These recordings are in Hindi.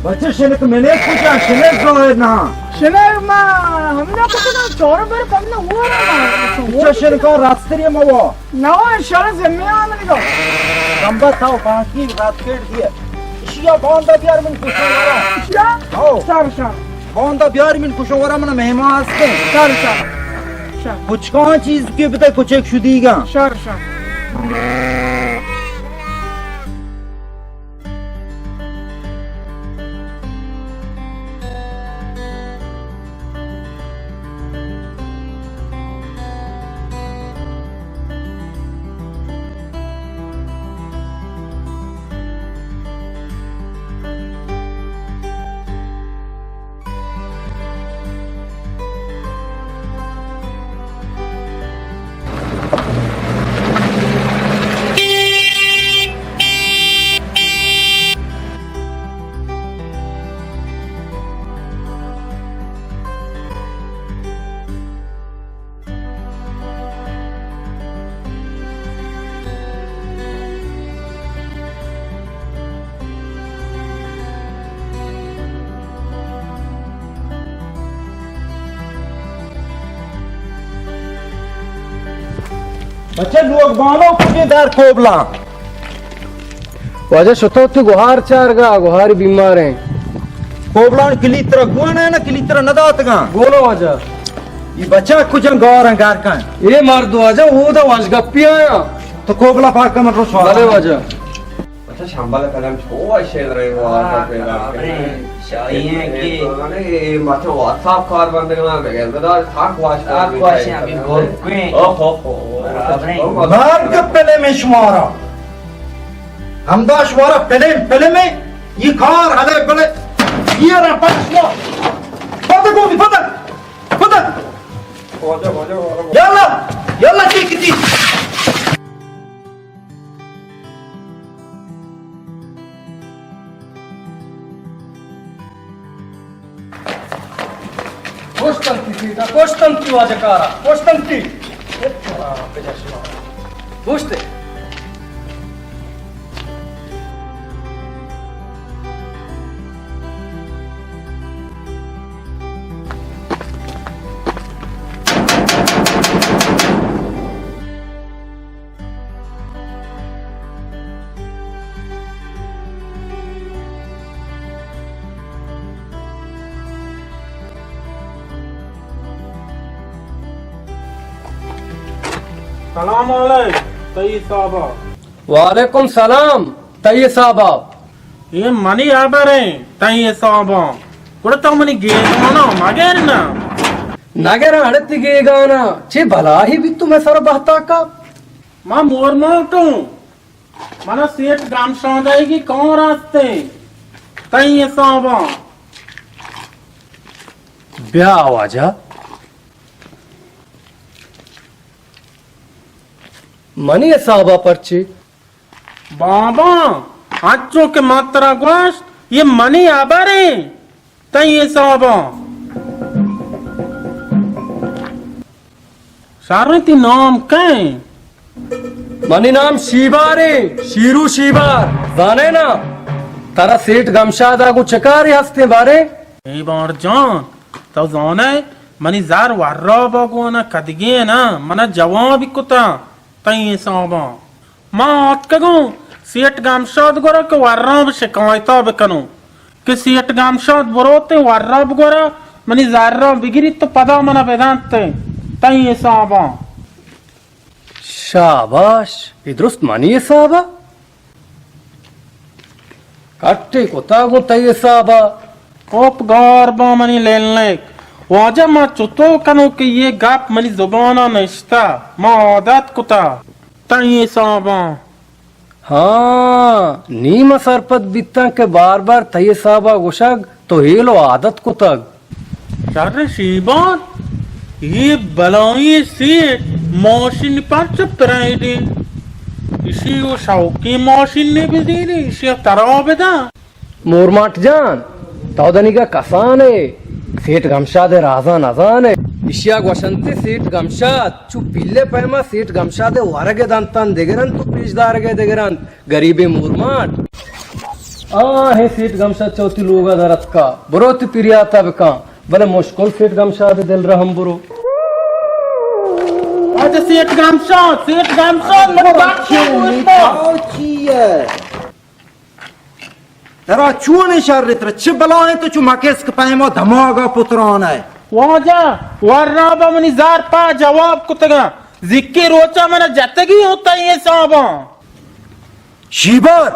बच्चे शिनक मैंने पूछा शिनक जो है ना शिनक मा हमने कुछ ना चोर पर पन्ना हुआ ना बच्चे शिनक और रास्ते में वो नवा शरण जम्मे आने को कंबा था बाकी रात केट दिया इशिया बांधा बिहार में कुछ हो रहा इशिया आओ शार बांधा बिहार में कुछ हो रहा मना मेहमान आते शार कुछ कौन चीज के बता कुछ एक शुदीगा शार बच्चे लोग बालो कुछ दार खोबला वजह शतोत्ती गुहार चारगा गुहार बीमार हैं खोबला किली तरह गुआना है ना किली तरह नदात का बोलो वजह ये बच्चा कुछ गौर है गार का ये मार दो वजह वो तो वज गप्पिया तो खोबला फाड़ का मतलब सवाल अरे वजह अच्छा शांबाला कलम छोआ शेल रहे हो आता पे चाहिए कि ये माथा व्हाट्सएप कार बंद करना है गदार थाक वाश आपको ऐसे अभी बोल क्यों ओहो बार के पहले में शुमारा हमदा शुमारा पहले में ये कार हले पहले ये रहा पछवा पता को भी पता यल्ला यल्ला किती कोष्टंती वाजकारा कोष्टंती पूछते सलाम तई साहबा वालेकुम सलाम तय साहबा ये मनी आबरे तई साहबा कुड़ता मनी गेनो मगेरना नगर अड़तिगेगाना चे भला ही भी तुम्हें सर बहता का मां मोर मोटू मना सेठ गाम सौदाई कौन रास्ते तई साहबा ब्याह वजह मनी साहबा पर्चे बाबा अच्छो के मात्रा गोश्त ये मनी आबरे तई साहबा सारती नाम कहीं मनी नाम शीबारे शीरू शीबार जाने ना तारा सेठ गमशादा को चकारी हंसते बारे एक बार जान तो जाने मनी जार वर्रा बागो ना कदगे ना मना जवाब कुता तई साहबा मां अटकगो सेठ गमशाद गोरा के वर्रा शिकायता बकनो कि सेठ गमशाद बरोते वर्रा गोरा मनी जारा बिगिरी तो पदा मना वेदांत तई साहबा शाबाश इद्रुस्त मनी साहबा कट्टे कोतागो तय साहबा ओप गारबा मनी लेने वाजा मा चुतो कनो कि ये गाप मनी जुबाना नश्ता मा आदत कुता तई साहबा हाँ नीम सरपत बित्ता के बार बार तय साहबा गुशग तो हेलो आदत कुतग शारे शीबान ये बलाई से मशीन पर चपराइडे इसी वो शौकी मशीन ने भी दी रे इसी तरह बेदा मोरमाट जान तौदनिगा कसाने सेठ गमशाद राजा नजाने इशिया वसंते सेठ गमशाद चु पिल्ले पैमा सेठ गमशाद वरगे दंतन देगरन तु पीजदारगे देगरन गरीबे मोरमाट हे सेठ गमशा चौथी लोगा दरत का बरो ती पिरियाता बका बले मुश्किल सेठ गमशा दे दिल रहम बरो आज सेठ गमशाद मेरे बाप तेरा चून शर्रित्र च बलाए तो चु मकेस के पैमो धमागा पुत्रान है वाजा वर्राबा मनी जार पा जवाब कुतगा जिक्की रोचा मना जतगी होता ये साबा शीबर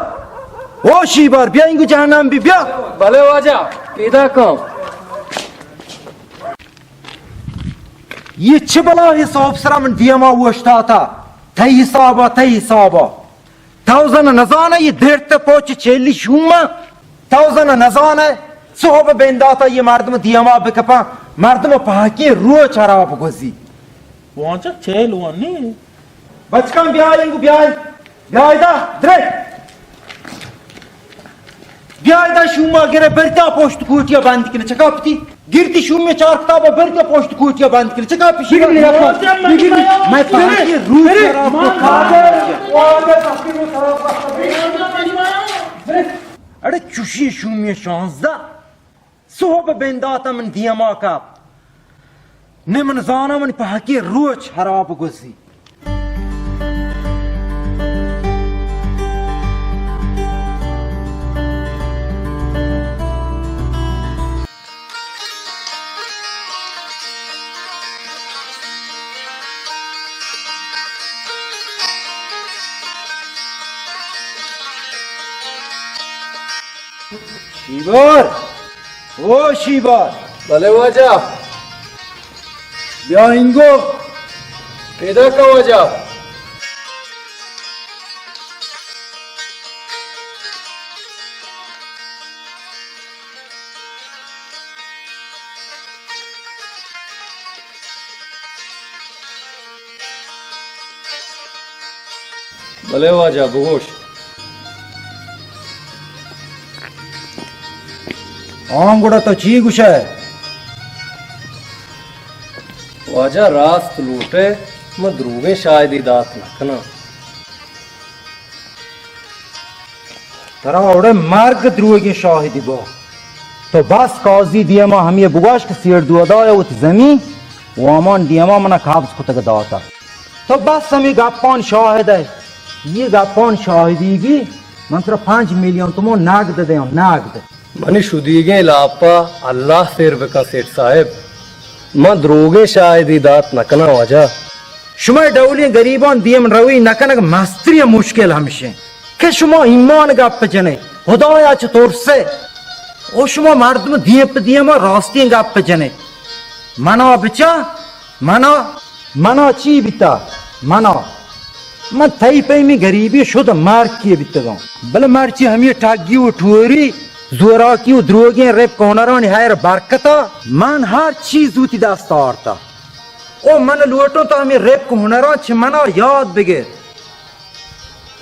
ओ शीबर ब्या इंगु जहन्नम भी ब्या भले वाजा पेदा काम ये चिबला हिसाब सरामन दियमा वश्ता था तई हिसाबा थाउजन नजाना ये देर तक पहुंच चेली शुमा थाउजन नजाना सोहब बेंदाता ये मर्दम दियमा बकपा मर्दम पहाकी रो चराब गोजी वाजा चेल वनी बचकन ब्यायदा द्रे ब्यायदा शुमा गिरे बरता पोस्ट कुटिया बंद किने चकापती गिरती शुमे चार किताब बरता पोस्ट कुटिया बंद किने चकापी मैं पहाकी रो चराब को अरे चुशी शुमे शांसदा सोहब बेंदाता मन दियमा का निमन जाना मन पहाकी रोच हराब गोजी शीबर ओ शीबर भले वाजा ब्या इंगो पेदा का वाजा भले वाजा बगोश आंगुड़ा तो चीगुश है वाजा रास्त लूटे मदरूगे शायद ही दात नखना तरा उड़े मार्ग द्रुगे शाहिदी बो तो बस काजी दियमा हम ये बुगाश के सीट दुआ दाया उत जमी वामान दियमा मना खाब्स को तक दाता तो बस हमें गापान शाहिद है ये गापान शाहिदीगी मंत्र 5 मिलियन तुमो नागद दे नागद मनी शुदीगे लापा अल्लाह सेर बका सेठ साहेब मदरूगे शायद ही दात नकना वाजा शुमा डौली गरीबान दियम रवी नकनक मस्त्रिय मुश्किल हमशे के शुमा ईमान गप जने खुदाया च तोर से ओ शुमा मर्दम दियम रास्ती गप जने मना बचा मना ची बिता मना मैं थई पे मी गरीबी शुद्ध मार किए बितगा बल मारची हम ये टागी उठोरी जोरा की द्रोगे रेप कोनरान हायर बरकता मन हर चीज उती दास्ता औरता ओ मन लुटो तो हमें रेप कोनरा छिमना याद बिगे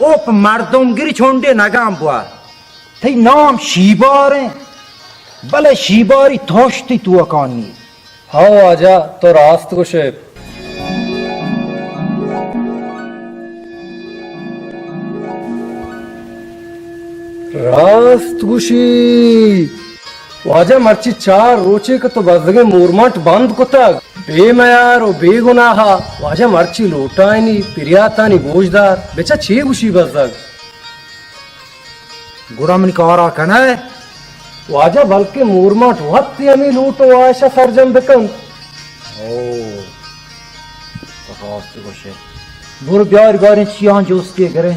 ओ मर्दम गिरी छोंडे नगाम बुआ थई नाम शीबार है भले शीबारी थोष्टी तू अकानी हाँ वाजा तो रास्त को शेप रास्त गुशी वाजा मर्ची चार रोचे का तो बजगे मोरमट बंद को तक बेमयार और बेगुनाहा वाजा मर्ची लोटानी पिरियातानी बोझदार बेचा छे गुशी बजग गुरामन कारा कना है वाजा बल्कि मोरमट वत्ती हमें लूटो आशा सरजम बेकन ओ रास्त गुशे बुर ब्यार बारे चियां जो उसके करे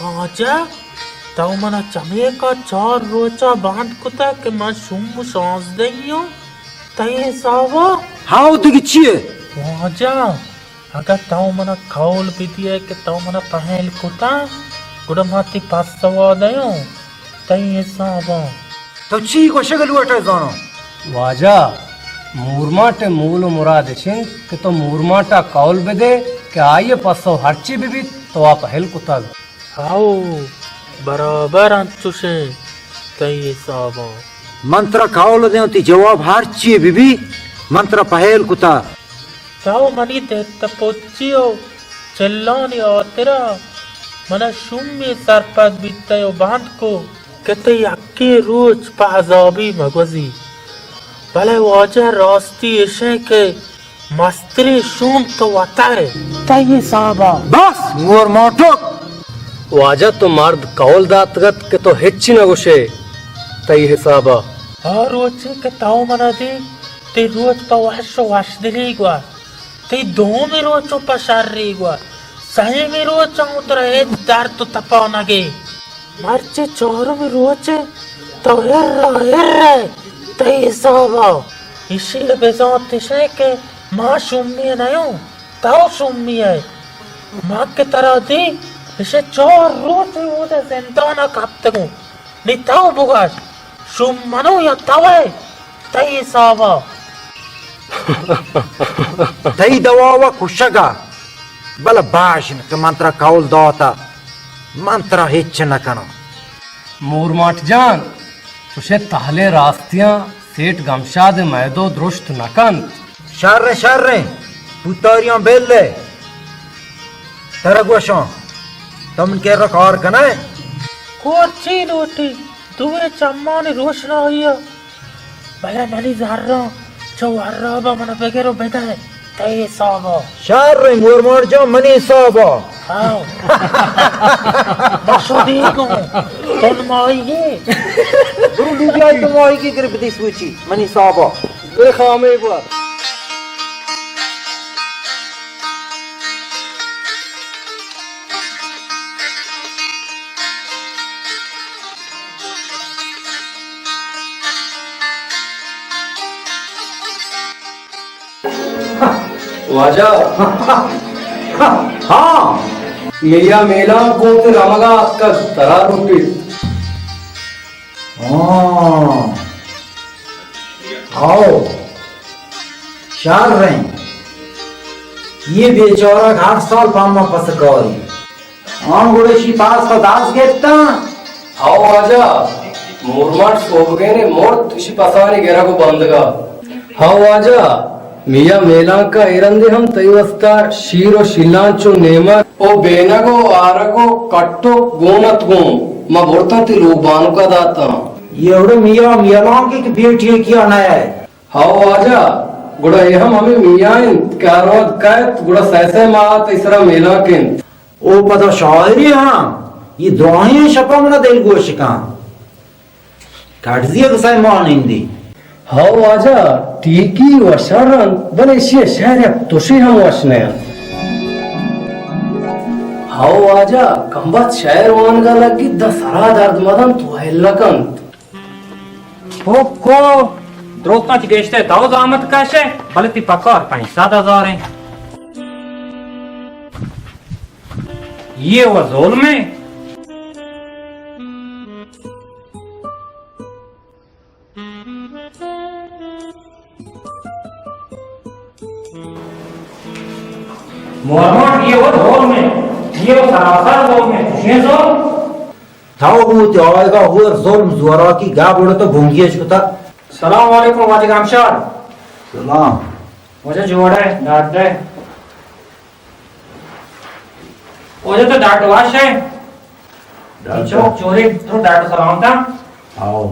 वाजा तो मना चमे का 4 रोचा बांध कुता के मैं शुम सांस दइयो तय सावा हाउ दिगी चीए वाजा अगर तो मना खौल बिदिए के तो मना पहल कुता गुडमाती पास सवा दयो तय सावा तो ची को शगल उठे जानो वाजा मूरमाटे मूल मुराद छिन कि तो मूरमाटा कौल बेदे कि आइए पसो हरची बिबी तो आप हेल कुतग आओ बराबर अंचुशे तय सावा मंत्र कावल दे ती जवाब हार चीए बीबी मंत्र पहल कुता ताओ मनी देखता पोचियो चिल्लानी तेरा मना शुम्मी सरपद बितयो बांध को कहते यक्के रोज पाजाबी मगवजी भले वाजा रास्ती इशे के मस्त्री शुम तो वता है तय साबा बस मोर मोटक वाजा तो मर्द कौल दातगत के तो हिच्ची न गुशे तई हिसाबा और रोज के ताओ मना दी ते रोज तो वाश दिली गुआ ते दो में रोज तो पसार रही गुआ सही में रोज चाहूँ रहे दर तो तपा नगे मर्चे चोरों में रोज तो हिर तय साबा इसीलिए बेजात इसे के माँ शुम्मी है नहीं हूँ ताओ शुम्मी है माँ के तरह दी इसे 4 रोज वो दे ज़िंदाना कापते हूँ नहीं ताओ बुगाश शुम मनो या तवे तय सावा तई दवावा कुशगा बल बाशन के मंत्र कावल दाता मंत्र हिच न कनो मूरमाट जान तुझे ताले रास्तियां सेठ गमशाद मैदो दुरुस्त नकन शर्रे पुतारियां बेले तरगवशों तुम के रकार कने कोची रोटी दुए चम्मा ने रोशना हुई भले मनी ज़र्रा चौर्रा बा मन बेगेरो बेटा है तय सावा शर्रे मोर जो मनी साबा आओ मशोदी को तुम माई है गुरु लुबिया तुम आई की कृपति सूची मनी साबा देखा मैं एक बार वाजा हाँ मिया मेला को ते रमगा का तरा रोटी आओ शार रहे ये बेचारा 8 साल पामा पसकारी गुड़ेशी पास का दास गेता आओ वाजा मूरमाट सोबगे ने मोर तुशी पसाने गेरा को बंदगा हाँ वाजा मिया मेला का इरंदे हम तयवस्ता शीरो शिलांचो नेमा ओ बेनगो आरगो कट्टो गोमत गो मा बोलता ती लोबानु का दाता ये उड़े मिया मियालां की बेटी किया ना है हाओ आजा गुड़ा ये हम हमें मिया इन कारोद कैत गुड़ा सैसे मात इसरा मेला किन ओ पता शायरी हाँ ये दुआएं शपा मना दिल गोशिका काट दिया कसाई मान इंदी हाओ आजा टीकी वशरन बने इसी शहर तुशी हम वशने हाओ आजा कंबत शहर वन का लगी दसरा दर्द मदन तो है लगंत Poco Troca ti geçti tav zahmet kaşe Balık ti pakar 50,000 है ये हुआ जुल्म है मोहम्मद ये हुआ जुल्म है ये हुआ सरासर जुल्म है ये जुल्म थाओ बूत आएगा हुआ जुल्म जोरा की गा बोले तो भूंगिए छुता सलाम वालेकुम वाजी गामशार सलाम मुझे जोड़ा है डांट रहे मुझे तो डांट वाश है चौक चोरी तो डांट सलाम था आओ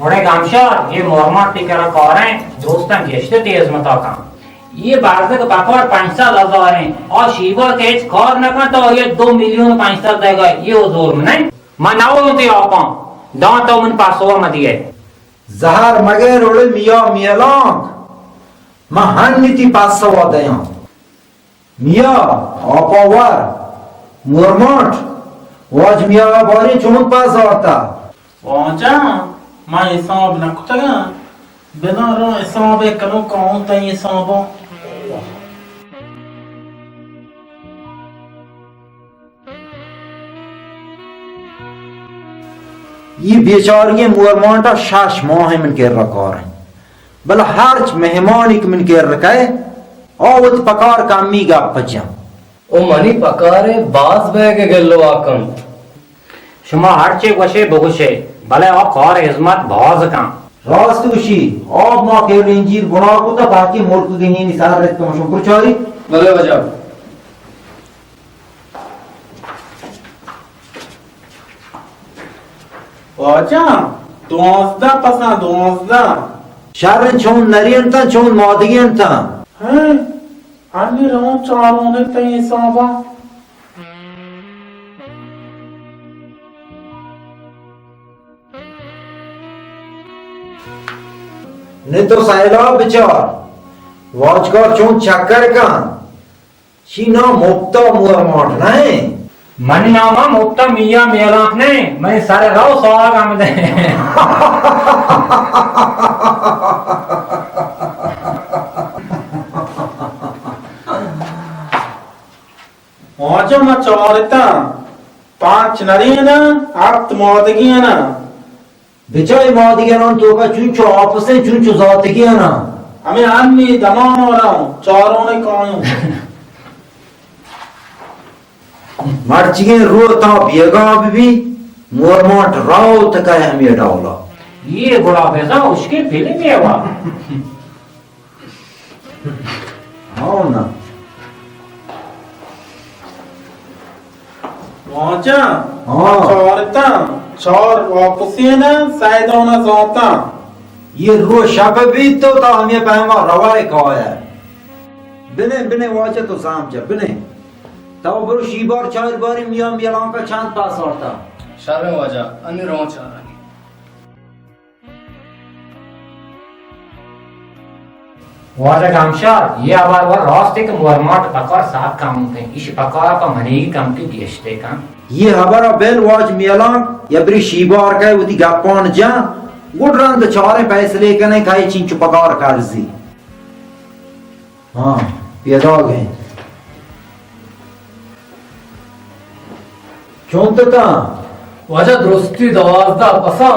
थोड़े गामशर ये मोरमाट टिकरा कह रहे हैं दोस्तां गेश्ते तेज मता का ये बारसे का पकड़ 5,000 है और शीवर के खर न का तो ये 2 मिलियन 5,000 देगा ये जुर्म नहीं मनाओ ते आपा दांत तो मन पासो मदिए जहर मगर उड़े मिया मियालांग महान नीति 500 दया मिया आपावर मुरमट वाज मिया बारी चुन पास होता वाजा मैं हिसाब न कुतगा बिना रो हिसाब करो कौन तई हिसाब ये बेचारिये मुरमाटा शाश मोह मन के रकार है बल हर मेहमान एक मन के रखे और पकार कामी गा पचा ओ मनी पकारे बाज बैग गेलो आकम शुमा हरचे वशे बहुशे भले और खर इज्मत भौज का रास्तुशी अब मां के इंजीर गुना को तो बाकी मोर को गिनी निसार रहत तो मशो पुरचारी भले वजा वाजा दोस्ता पसा दोस्ता शरण छोन नरियन ता छोन मोदियन ता हैं अन्य रो चारों ने तई हिसाब ने तो साइला बिचार वाजकर छोन चक्कर का शीना मुक्ता मुरमाट नहीं मन नामा मुक्ता मिया मेलाक ने मैं सारे राव सवाग आमदे वाजा मैं चौरता 5 नरियना आप मोदगियाना बिचाई मोदियन तो का चुंचो आपस से चुंचो जात किया ना हमें आदमी दमान हो रहा हूँ चारों ने कौन मर्चिगे रोता बेगा भी मोरमाट राव तक हम ये डावला ये बड़ा पैसा उसके फिल्म में हुआ हाँ ना वाजा हाँ। चौरता चौर वापसी ना शायद होना जाता ये रो शब भी तो हमें पैमा रवाय कहा है बिने बिने वाचे तो साम जा बिने तब बरो शीबार 4 बारी मिया मियालां का चांद पास होता शर्म वजा अन्य रो चारानी वाजा गामशार ये आवाज वो रास्ते के मोरमाट पकड़ साथ काम थे इस पकड़ का मनी कम की गेश्ते का ये हमारा बेल वाज मियालां या बरी शीबार का उदी गापन जा गुडरन द चारे पैसे लेके नहीं खाई चिंचु पकार कर्जी हाँ पैदा गए चोंतता वजा दुरुस्ती दवाजदा पसा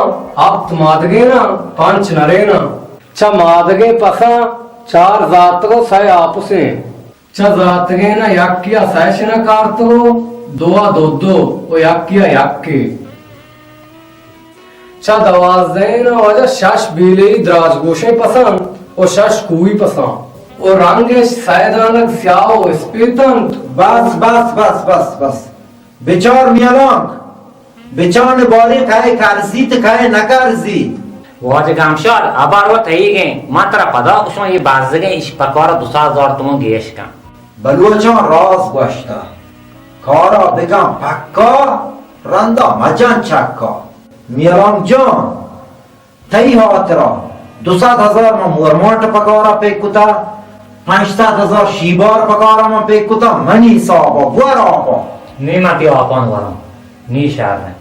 आप मादगे ना 5 नरेना चा मादगे पसा 4 जात को सह आपसे चा जातगे ना याकिया सहशना कारतो दोआ दो ओ याकिया याके चा दवाजदे ना वजा शश बीले द्राज गोशे पसंद ओ शश कुई पसंद ओ रंगे सैदानक स्याओ स्पीतंत बस बस बस बस बस बेचार मियालां बेचार ने बारी खाए कर्जी त खाए न कर्जी वाजा गामशार अबार वो थई गए मात्रा पदा उसमें ये बाज गए इस पकड़ 2,000 तुम गेश का बलुचा राज बश्ता खारा बेगा पक्का रंदा मजान चक्का मियालां जान थई हातरा 2,000 में मुरमाट पकारा पे कुता 5,000 शीबार पकारा में पे कुता मनी साबा वरापा नी माती आपन वरम नी शार है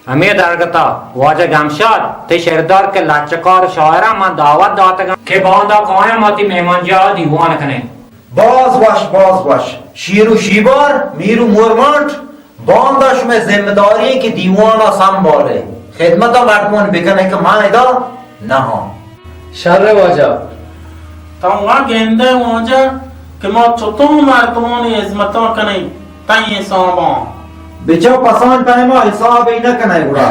हमें दरगता वाजा गामशार ते शहरदार के लाचकार शायरा मा दावत दाता के बांदा कोया माती मेहमान जा दीवान कने बाज वश शीरू शीबार मीरू मुरमाट बांदाश में जिम्मेदारी की दीवाना संभाले खिदमत मर्दमन बिकने के मायदा ना हो शर्रे वजा तंगा गेंदे वाजा कि मैं चुतों मर्दों ने इज्मतों कने तई हिसाब बिचा पसान पैमा हिसाब ही न कने उड़ा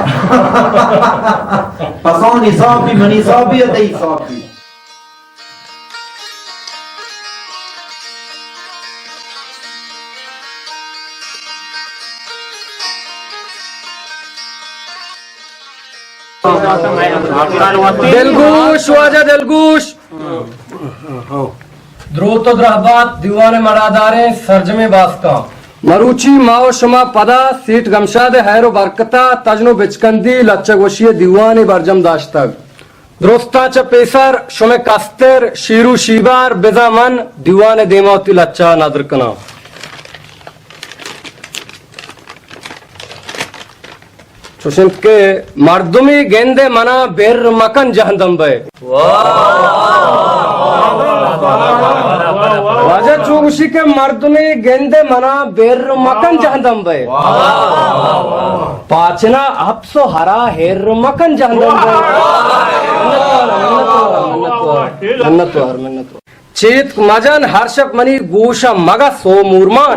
पसान हिसाब भी मनी हिसाब भी है हिसाब भी दिलगुश वाजा दिलगुश द्रोत द्रहबात दीवाने मरादारे सरजमे बास्का मरुची माओ शमा पदा सीट गमशाद हैरो बरकता तजनो बिचकंदी लच्चक वशिये दीवाने बरजम दाश्तक द्रोस्ता च पेसर शुमे कस्तर शीरू शीबार बेजामन दीवाने देमोती लच्चा नादरकना सुशिंत के मर्दुमी गेंदे मना बेर मकन जहंदम बे वाजा चुगुशी के मर्दुमी गेंदे मना बेर मकन जहंदम बे पाचना अपसो हरा हेर मकन जहंदम बे मिन्नत चेत मजन हर्षक मनी गोशा मगा सो मूर्मान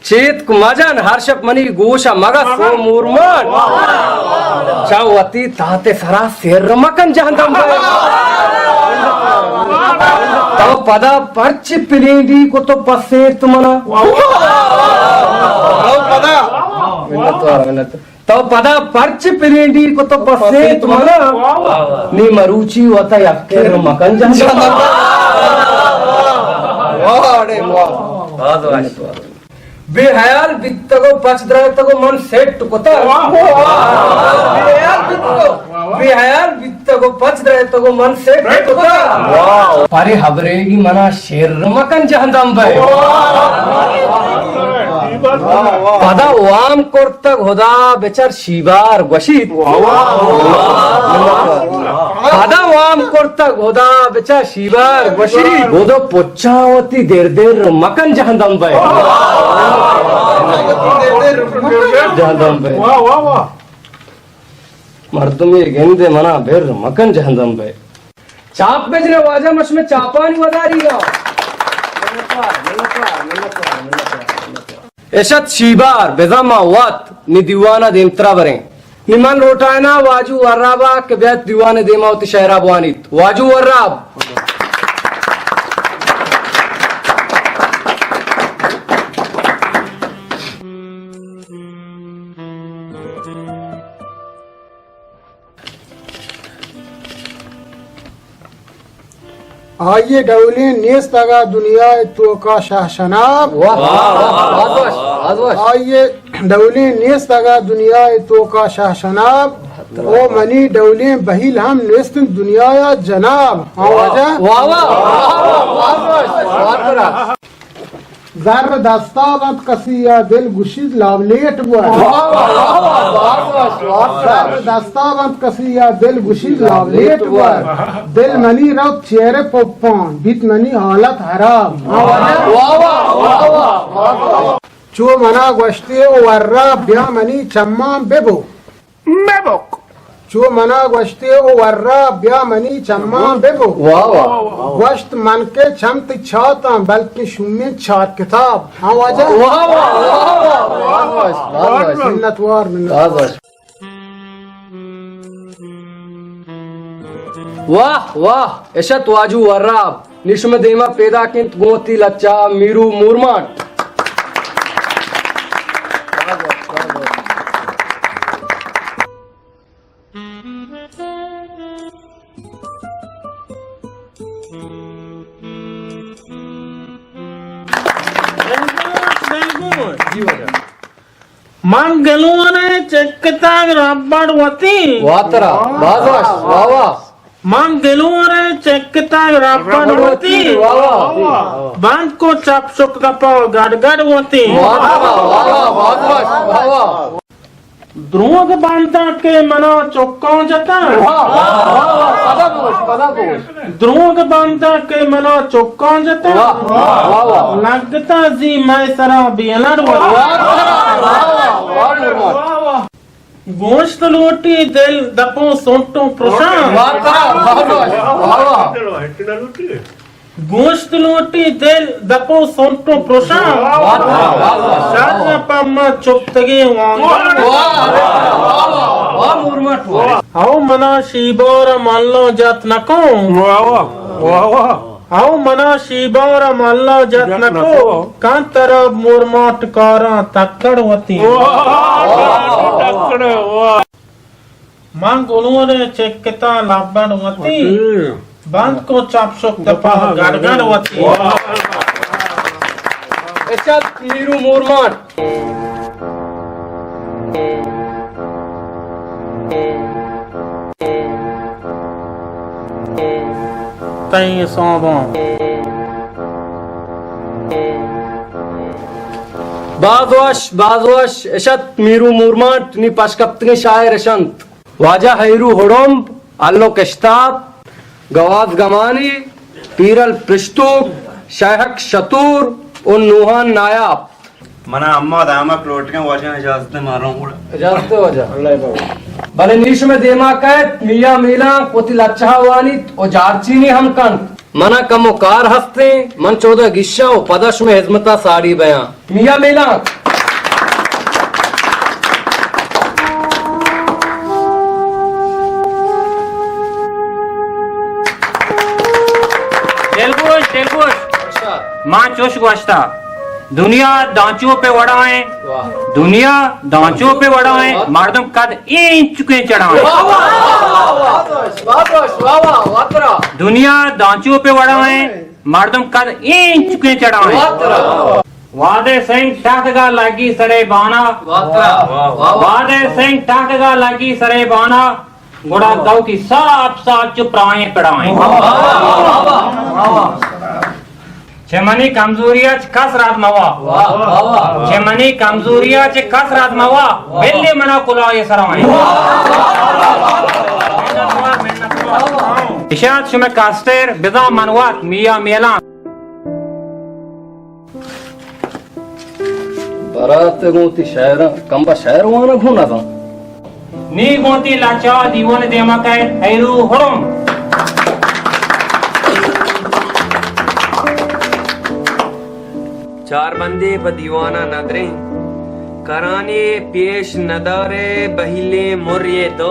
चेत मजन हर्षक मनी गोशा मगा सो मूर्मान चावती ताते सरा सेर मकन जहंदम तो पदा पर्च पिलेंडी को तो पसे तुमना तो पदा पर्च पिलेंडी को तो पसे तुमना नी मरुची वता यक्केर मकन जहंदम बेहयाल बित्तगो पचद्रतगो मन सेट कोता बेहयाल बित्तगो पचद्रतगो मन सेट कोता पारे हबरेगी मना शेर मकन जहंदम बे पदा वाम कोर्तक होदा बेचार शिबार गशीत पदा वाम कोर्तक होदा बेचार शिबार गशीत गोदो पोच्चावती देर देर मकन जहंदम बे जहंदम बे मर्दुमी गेंदे मना बेर मकन जहंदम बे चाप बेजने वाजा मश में चापानी वदारी गा एशत शीबार बेजामा वात नि दीवाना देमत्रा बरे निमन रोटायना वाजू वर्राबा के बेत दीवाने देमावती शहरा बुआनित वाजू वर्राब आइए डौले नेस तगा दुनिया तो का शाहशनाब आइए डौले नेस तगा दुनिया तो का शाहशनाब ओ मनी डौले बहिल हम नेस्त दुनिया जनाब जर दस्तावत कसिया दिल गुशिद लावलेट जर दस्तावत कसिया दिल गुशिद लावलेट दिल मनी रब चेहरे पप्पान बीत मनी हालत हराम चो मना गोश्ते वर्रा ब्या मनी चम्माम बेबो चो मना गोश्ते वर्रा ब्या मनी चम्माम बेबो गोश्त मन के छमत छाता बल्कि शुम्य छात किताब आवाजा मिन्नतवार वाह वाह एशत वाजू वर्राब निशम देमा पैदा किंत गोती लच्चा मीरू मूरमाट Mangalore chekkatag rabbadwati. वातरा बाजवाश वावा Mangalore chekkatag rabbadwati. Band ko chap shuk kapaw gadgadwati. वातरा वावा बाजवाश वावा द्रोग बांधा के मना चौका जाता द्रोग बांधा के मना चौका जाता लगता जी मैं सरा बेलर गोश्त लोटी दिल दपो सोटो प्रशांत गोश्त लोटी दिल दपो सोटो प्रशांत शाजा पम्मा चुप्तगे आओ मना शीबोर मल्लो जत नको आओ मना शीबार मल्ला जत्न को कांतर मोरमाट कारा तक्कड़ होती मांग उन्होंने चेकता लाबड़ होती बंद को चापसुक दपा गड़गड़ होती ऐसा मीरू मोरमाट तई सोबो बाजवाश एशत मीरू मोरमाट नी पशकप्तगे शायर एशंत वाजा हैरू होडोम अल्लो कश्ताब गवाज गमानी पीरल प्रस्तुक शाहक शतूर और नूहान नायाब मना अम्मा दामक लौट के वजह इजाजत मारो इजाजत वजा भले नीश में देमा कैत मिया मीला कोती लच्छा वानी ओ जारचीनी हम कन मना कमो कार हस्ते मन 14 गिस्सा ओ पदश में हिजमता साड़ी बयां मिया मीला मां चोश गोश्ता दुनिया दांचों पे वड़ा है दुनिया दांचों पे वड़ा है मर्दम कद इंच चुके चढ़ाए दुनिया दांचों पे वड़ा है मर्दम कद इंच चुके चढ़ाए वादे सिंह टाकगा लागी सरे बाना वादे सिंह टाकगा लागी सरे बाना गुड़ा गौ की साफ साफ चुपराए पड़ाए छमनी कमजोरिया कस रात मवा छमनी कमजोरिया कस रात मवा बिल्ली मना कुला ये सराए इशात शुमे कास्टर बिदा मनवात मिया मेला बरात गोती शायर कंबा शायर वाना घुना था नी गोती लाचा दीवाने देमा का हैरू होड़म चार बंदे ब दीवाना नदरे कराने पेश नदारे बहिले मुर्ये दो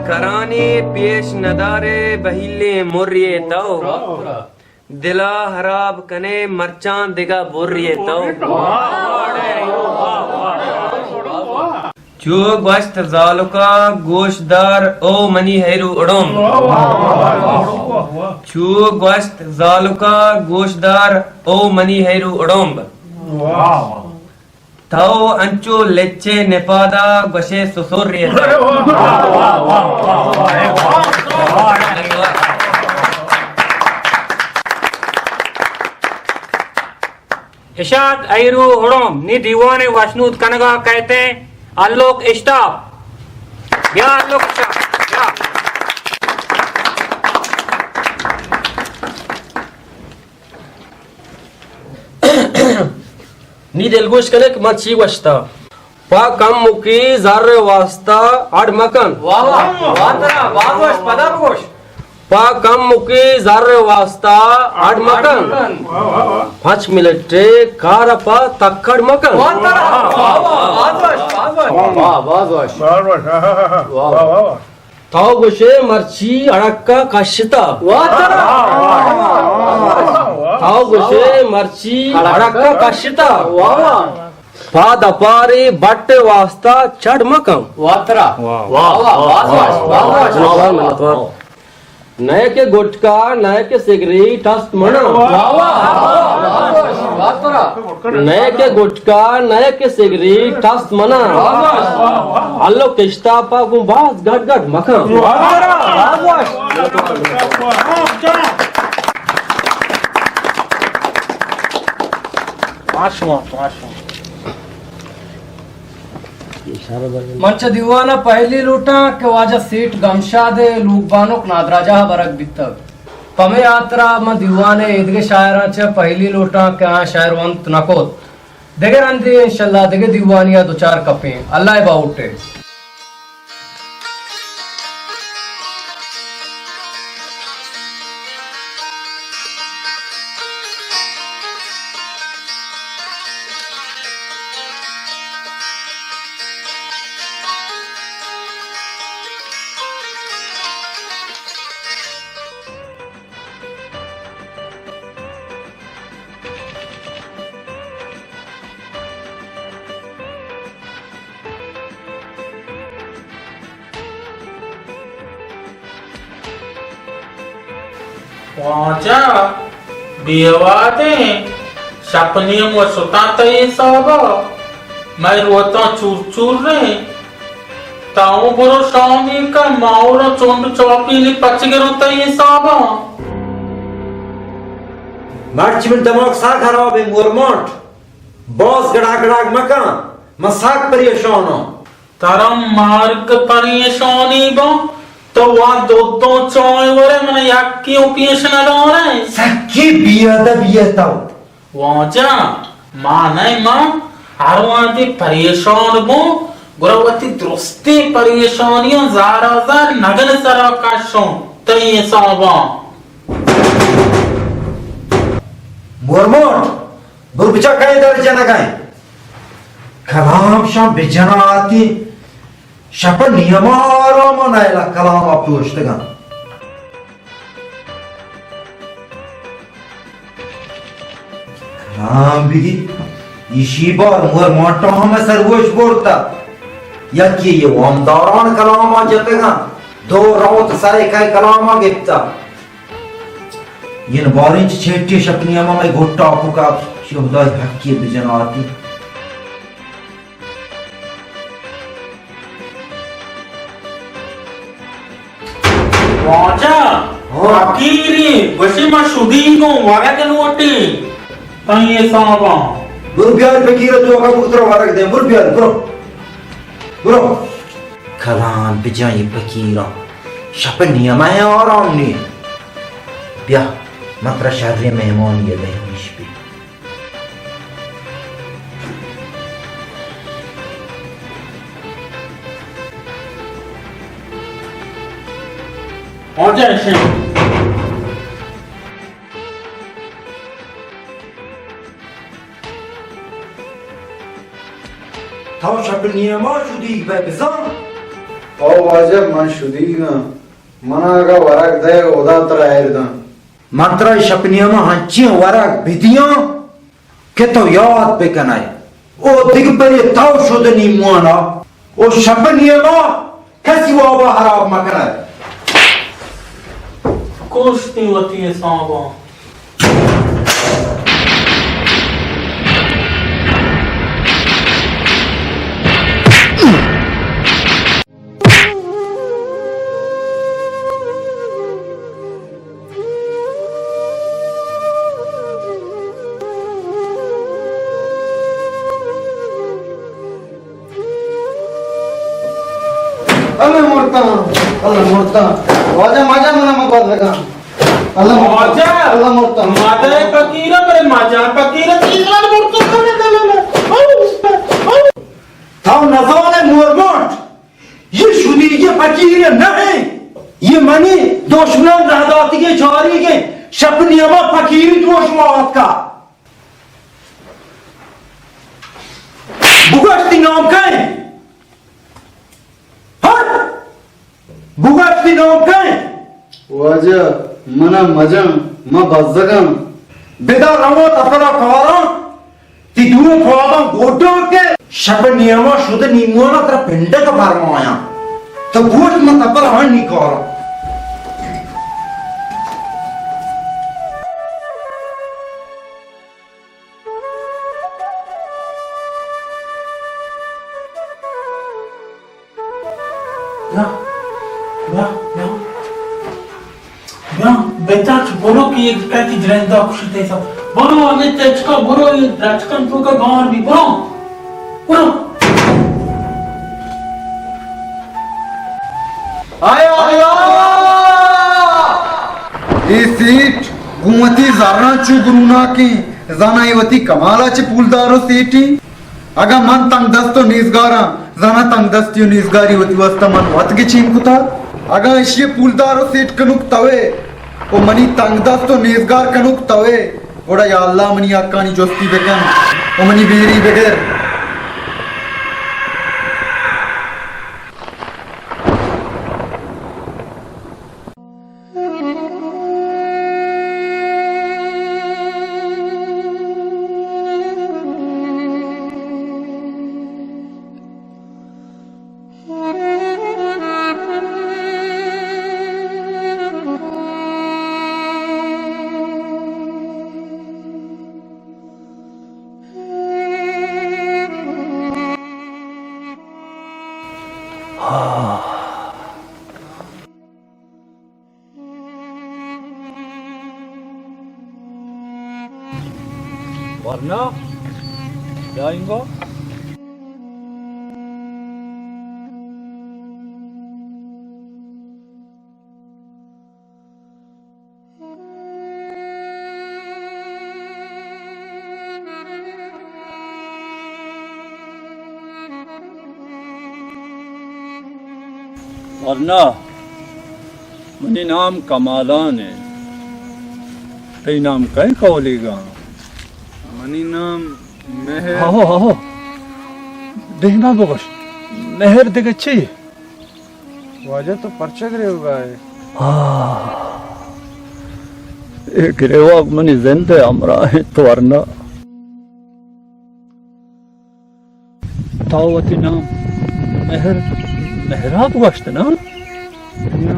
कराने पेश नदारे बहिले मुर्ये दो दिला हराब कने मरचान दिगा बुर्ये दो जो गोश्त जालुका गोशदार ओ मनी हैरू उड़म छू गोश्त जालुका गोशदार ओ मनी हैरू उड़म थाओ अंचो लेचे नेपादा गोशे सुसुर्ये इशात ऐरू उड़म नी दीवाने वशनूद कनगा कहते हैं अल्लोक इश्ताब या अल्लोक या नी दिलगोश कनेक मच्छी वस्ता पा कम मुकी जार वास्ता आड़ मकन वाह वाह वातरा वागोश पदा बगोश पा कम मुकी जार वास्ता आड़ मकन 5 मिनट कार पा तक्कड़ मकन वातरा वाह वाह ताओ गोशे मर्ची अड़क्का कश्ता वातरा ताओ गोशे मर्ची अड़क्का कश्ता वाह पा दपारे बट वास्ता चढ़ मकम वातरा वाह नए के गुटका नए के सिगरेट हस्त मना नए के गुटका नए के सिगरेट हस्त मना अल्लो किश्ता पा गुंबाज गट गट मखम मंच दीवाना पहली लूटा के वाजा सीट गमशा दे लूकबानोक नादराजा बरक बितक पमे यात्रा म दीवाने इदगे शायराचे पहली लूटा के आ शायरवंत नकोत देगे रंदी इंशाल्लाह देगे दीवानिया दो चार कपे अल्लाह बाउटे वाचा बेवाते सपने में सुता ये सब मैं रोता चूर चूर रहे ताऊ बुरो स्वामी का माउरो चोंड चौपी पच गिरो ये सब मर्च में दिमाग सा खराब है मोरमोट बॉस गड़ा गड़ा मकान मसाक परेशान हो तरम मार्ग परेशानी बो तो वहाँ दो चौय वरे मैंने याकी उपयश न रहे सच्ची बिया वहाँ जा माँ नहीं माँ हर वहाँ दी परेशान बो गुरवती दुरुस्ती परेशानियों ज़ारा ज़ार नगन सरा काशों तय साबा मोरमोट बुरबिचा कहीं दर्जा न कहीं कलाम शाम बिजना आती शपन नियमारो मनायला कलाम आप दोस्तगा कलाम भी इसी बार मोर मोटो हमें सरवोश बोलता या कि ये वमदारान कलाम आ जातेगा दो रात सारे काय कलाम आ गिफ्ता इन बारिंच छेटी शपनियमा में घोटा पुका शब्दा हक्की बिजना आती वाचा अकीरी वशी मा शुदी को वरक नोटी तय साबा बुरबियाल फकीर तो का पुत्र वरक दे बुरबियाल ब्रो कलाम बिजाई फकीरा शपनियमा है और आमनी ब्या मात्र शर्रे मेहमान ये दे निष्पी और जैसे थाउ शपनियमा शुदी बे बिजान ओ वाजब मन शुदीना मनागा वरक दे ओदा तरायरदा मात्र शपनियमा हंची वरक बिदियां के तो याद पे कनाय ओ दिगबरे थाउ शुदनी मुआना ओ शपनियमा कैसी वाबा हराब मकनाय कुश्ती होती है साबा अल्लाह मोरता वाजा मजा मना मत लगा अल्लाह मोरता माता फकीरा मेरे माजा फकीरा तीसरा मुर्ता थाउ नजाने मोरमोट ये शुदी ये फकीर नहीं ये मनी दुश्मन रहदाती के जारी के शपनियमा फकीर दुश्मन का बुगश्ती नाम का है बुगश्ती नाम का है वाजा मना मजन म बजगम बेदा रमो तफरा खारा ती दूर खावा गोटो के शपनियमा शुद्ध निमोना तेरा पिंड का फरमाया तो गोट मत तफर हन निकाल बेटा बोलो कि ये कहती जलंदा खुशी थे सब बोलो हमें तेजका बोलो ये राजकन तो का गांव भी बोलो बोलो आया आया ये सीट गुमती जारना चुगरुना की जाना येवती कमाला चे पुलदारो सीटी अगा मन तंग दस्तो निसगारा जाना तंग दस्तियो निसगारी होती वस्ता मन वत के चीन कुता अगा इशे पुलदारो सीट कनुक तवे ओ मनी तंग दस्तो निसगार कनुक तवे ओड़ा या अल्लाह मनी आकानी जोस्ती बेकन ओ मनी बेरी बेगर वरना जाएंगे। वरना मनी नाम कमालान है, तेरी नाम कहीं कौलेगा। मनी नाम मेहर। आहो आहो देखना बगश मेहर देख अच्छी वाजा तो पर्चा गिरे होगा है। ये गिरेवा मनी जिंदे हमरा है तो वरना तावती नाम मेहर मेहराब गश्त ना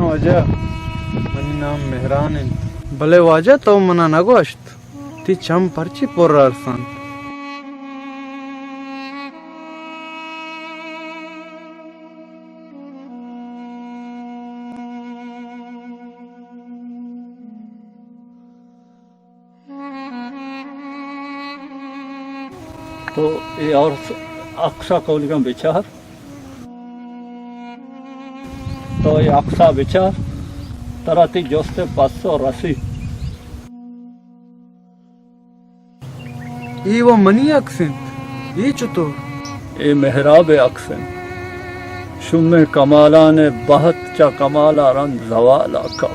वाजा मनी नाम मेहरान है। भले वाजा तो मना न गोश्त ती चम पर्ची पोर अरसान। तो ये और अक्सा कौलिका विचार तो ये अक्सा विचार तराती जोस्ते 580 ये वो मनी अक्सेंट ये चुतो ये मेहराब अक्सन शुमे कमाला ने बहुत चा कमाला रन जवाला का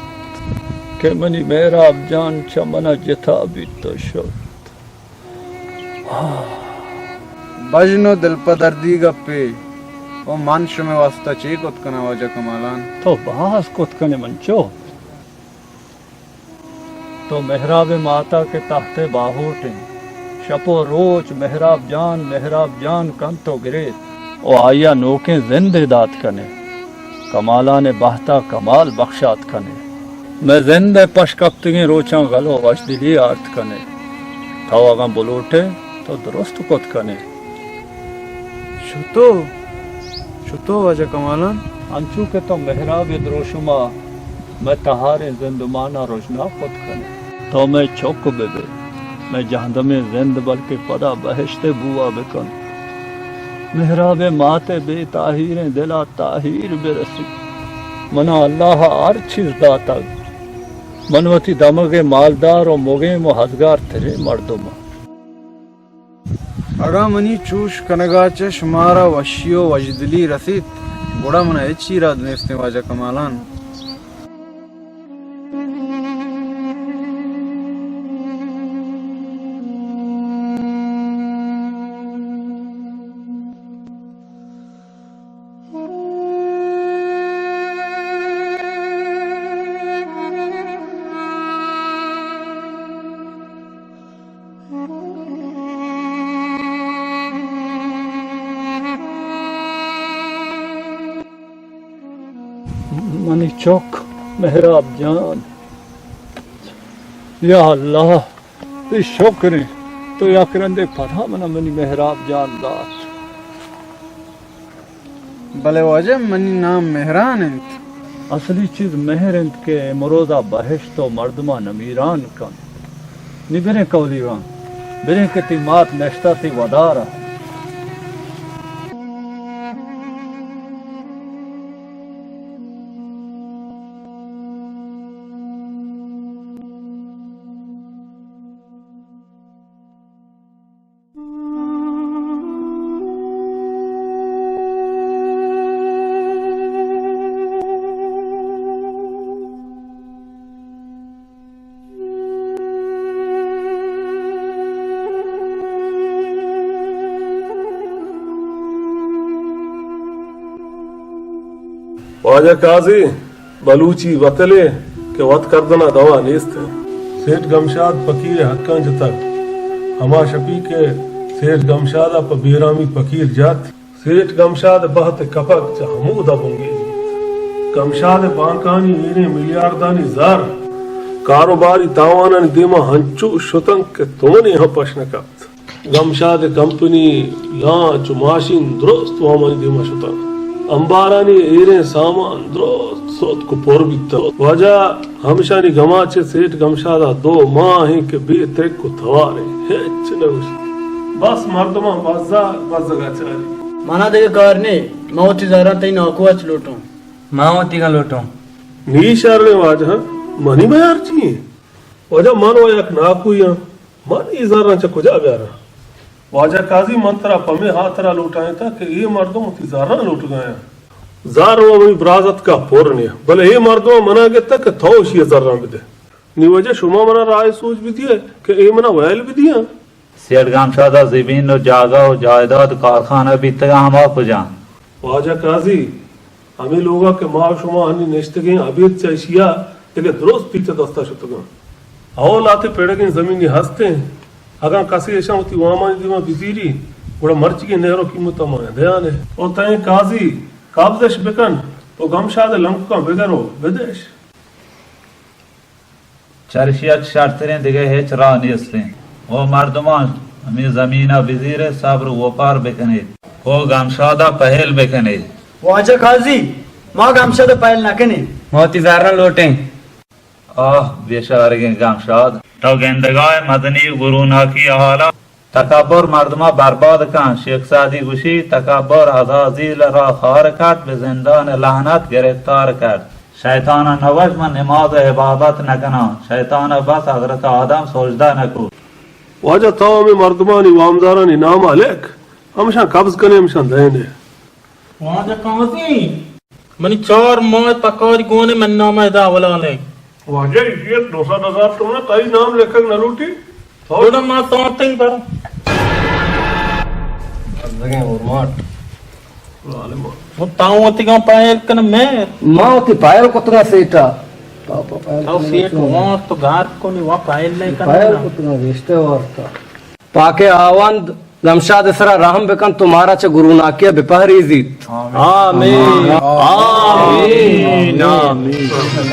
के मनी मेहराब जान चमना जिथा भी तो शो बजनो दिल पर दर्दी गप्पे वो मानश में वास्ता चेक उत्कना वाजा कमालान तो बास कुतकने मंचो तो मेहराब माता के ताहते बाहोटे शपो रोज मेहराब जान कन तो गिरे ओ आया नोके जिंदे दात कने कमाला ने बहता कमाल बख्शात कने मैं जिंदे पश कप्तगे रोचा गलो वश दिली आर्थ कने था अगा बोलोटे तो दुरुस्त कुत कने छुतो छुतो वाजा कमालान अंचू के तो मेहराब द्रोशुमा मैं तहारे जिंदमाना रोशना खुद कने तो मैं चौक बेबे मैं जहदमे जिंद बल्कि पदा बहश्ते बुआ बेकन मेहराब माते बे ताहीर दिला ताहीर बेरसी मना अल्लाह हर चीज दाता मनवती दमगे मालदार और मोगे मुहजगार तेरे मर्दों अगा मनी चूश कनगाचे शुमारा वशियो वजदली रसीद बुड़ा मना अच्छी रात नेस्ते वाजा कमालान मनी चौक मेहराब जान या अल्लाह ये शुक्र तो या करंदे पता मना मनी मेहराब जान दात भले वाजा मनी नाम मेहरान है। असली चीज मेहरंत के मरोदा बहश तो मर्दमा नमीरान कन निबरे कौलीवान बिरे के तिमात नश्ता ती वदारा वाजा काजी बलूची वतले के वत करदना दवा नेस्त सेठ गमशाद फकीर हक्कां जतक हमा शपी के सेठ गमशादा प बेरामी फकीर जात सेठ गमशाद बहत कपक च हमूदा बुंगे गमशाद बांकानी ईरे मिलियार्दानी जार कारोबारी तावानन देमा हंचू शुतंक के तुमने यहाँ प्रश्न कप्त गमशाद कंपनी लांच माशिन दुरुस्त वामनी देमा शुतंक अंबारानी एरे सामान द्रोस्त सोत को पोर बिता वजह हमेशानी गमाचे सेठ गमशादा 2 माह के बे तक को थवारे है चने बस मर्दमा बस जगह चारी मना देगा कारने मौती जरा तई नौकुच लूटूं माओती का लोटो नी शहर में वाजह मनी बयार चाहिए वजह मन वजह नाकू या मन इजारा च कुजा ब्यारा वाजा काजी मंत्रा पमे हाथरा लुटाए था कि ये मर्दों मुती जारा लुट गया जार वो भी बराजत का पूर्ण भले ये मर्दों मना के तक थोश ये जरा बिदे नी वजह शुमा मना राय सोच भी दिया कि ये मना वैल भी दिया सेठ गामशादा जमीन और जागा और जायदाद कारखाना भी तक हम आप जान वाजा काजी हमें लोगा के माँ शुमा हनी निश्तगे अबीद चाहिए लेकिन दुरुस्त पीछे दस्ता शुतगा आओ लाते पेड़ के जमीन हंसते हैं अगर कसी ऐसा होती वहां दिमा बिजीरी बड़ा मर्च की नेरो कीमत माने ध्यान है और तय काजी काबजश बिकन तो गमशाद लंक का बिगरो विदेश चर्शिया शर्तरें दिगे है चरा नियस्ते वो मर्दमा हमें जमीना बिजीरे सब्र वपार बेकने वो गमशादा पहल बेकने वाजा काजी मां गामशा दे पायल नाकने मोती जारा लोटे आह बेशारगे गमशाद तो गेंदगाय मदनी गुरुना की हाला तकबर मर्दमा बर्बाद का शेख सादी गुशी तकबर अजाजील रा खार काट बे जिंदान लानत गिरफ्तार कर शैतान नवज में नमाज इबादत न करना शैतान बस हजरत आदम सोचदा न को वाजा तो में मर्दमा नी वामदारा नी नाम अलक हमशा कब्ज कने हमशा देने वाजा काजी मनी 4 माह तकार गोने मन नाम दा वला ले वाजा ये 200,000 तुमने कई नाम लेकर न लूटी थोड़ा मा सोते ही पर जगह और माट वो ताऊती का पायल कन मैं माओती पायल कोतना सेटा पापा पायल ताऊ सेट वहां तो घाट को नहीं वहां पायल नहीं पायल करना कोतना वेस्टे और पाके आवंद लमशाद इसरा रहम बेकन तुम्हारा च गुरु नाकिया बिपहरी जीत आमीन आमीन आमीन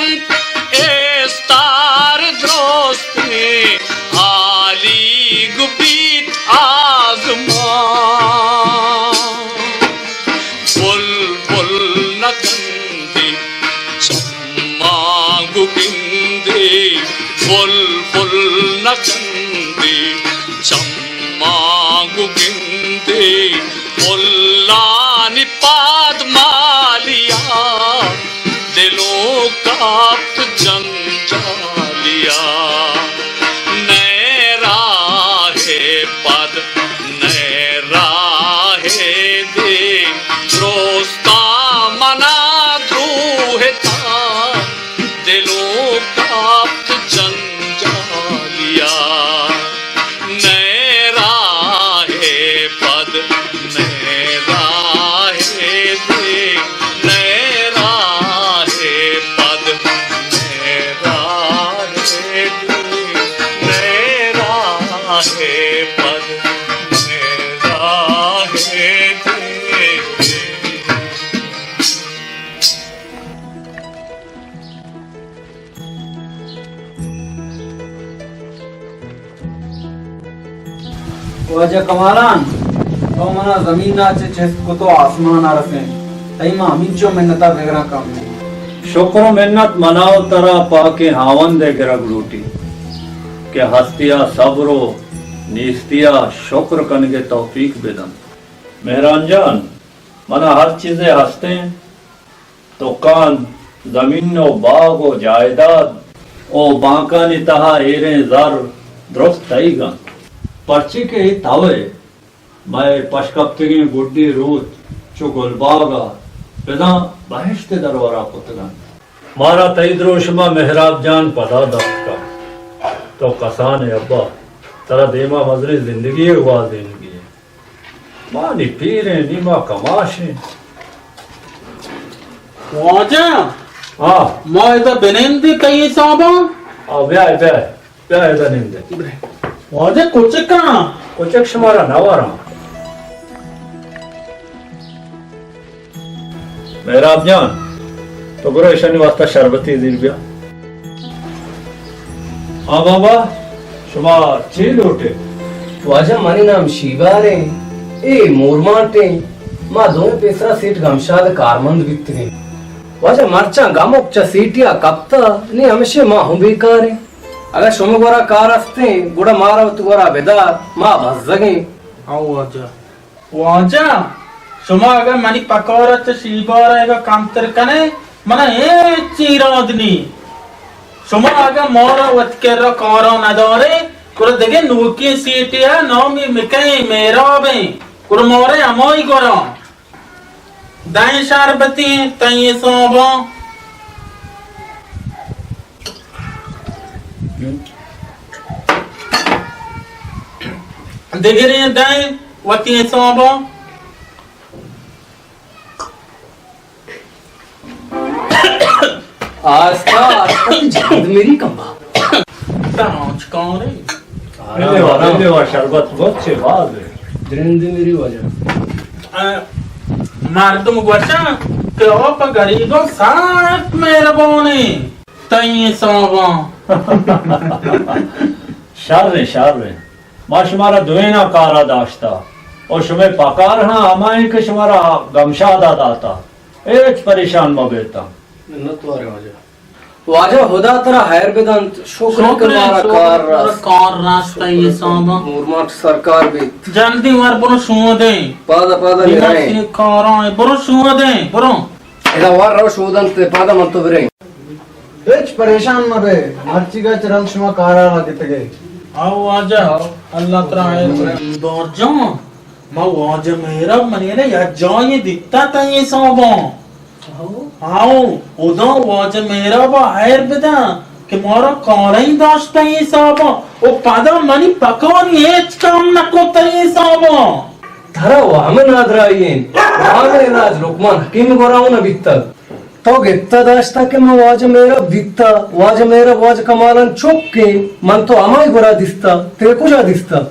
Bant estar droste Ali gubit azma Bulbul nakandi Chamma gubinde Bulbul nakandi Chamma gubinde Ullani padmaliya दिलों का जंजालिया नए राहे पद नए राहे दे रोस्ता मना द्रोहता दिलों का जंजालिया नए राहे पद नए राहे दे नए राहे पद नए राहे दे नए राहे पद नए राहे दे वाजा कमालान तो मना जमीन नाचे चेस को तो आसमान आ रसे तई मा मिंचो मेहनता वगैरह काम शुक्र मेहनत मनाओ तरा पाके हावन दे गिरग लूटी के हस्तिया सब्रो नीस्तिया शुक्र कनगे तौफीक बेदम मेहरान जान मना हर चीजें हंसते हैं तो कान जमीन ओ बाग ओ जायदाद ओ बांका नितहा एरे जर दुरुस्त तईगा पर्ची के ही तावे मैं पशकप्तगी गुड्डी रूत चुगल बागा बिना बहिश्ते दरबारा पुतगन मारा तईद्रोशमा मेहराब जान पदा दफ्का तो कसान अब्बा तरा देमा मजरी जिंदगी हुआ जिंदगी मानी पीरे नीमा कमाशे वाजा हाँ मैं इधर बेनेंदी कहीं साबा ब्याह ब्याह ब्याह इधर निंदे वाजा कुछ का कुछ क्षमारा नवारा मेहराब जान तो गुरु ईशानी वास्ता शरबती दिलबिया हाँ बाबा शुमा चील उठे वाजा माने नाम शिवारे ए मोरमाटे मा दोने पेसरा सेठ गमशाद कारमंद बितरे वाजा मरचा गामोक चा सीटिया कप्ता ने हमेशा मा हूं बेकार अगर शुमगोरा कार अस्ते गुड़ा मारा तुगोरा बेदार मा भज्जगे आओ वाजा वाजा शुमा अगर मनी पकोरा च शीबारा एगा कामतर कने मना ए चीरादनी शुमा अगर मोरा वतकेर कारो नदोरे कुर देगे नूकी सीटिया नौमी मिकई मेराबे कुर मोरे अमोई गोरो दाई शरबती तई सोबो देगे दाई वती सोबो आस्ता जिंद मेरी कम्बा तांच कौन रे ले वा शरबत बहुत से बात है जिंद मेरी वजह मर्दम बचा के ओप गरीबो साथ मेहरबानी तई सोबो शार मां शुमारा दुएना कारा दाश्ता और शुमे पकार हाँ हमारे के शुमारा गमशादा दाता एच परेशान मबेता वाजा हुदा तरा हायर बेदांत शुक्र कमारा कार रास्ता ये सोबो मुरमाट सरकार भी जल्दी मार बरो सुओ दे पादा निराए ये कारा बरो सुओ दे बरो एदा वार रो शोदन ते पादा मंतो बिरे हेच परेशान मबे मर्ची का चरण शुमा कारा लगितगे आओ आजा अल्लाह तरा है दौर जा मां वाजा मेरा मने ने या जाए दिखता तई सोबो आओ उदो वाज मेरा वो हायर बेदा कि मोरा कोरई दोस्त ये सब ओ पादा मनी पकवानी एच काम न को तई सब धरा वामन आदरायेन वामन राज लोकमान हकीम गोराऊ न बित्ता तो गित्ता दाश्ता के मैं वाज मेरा बित्ता वाज मेरा वाज कमालन चुप के मन तो अमाई गोरा दिसता ते कुजा दिसता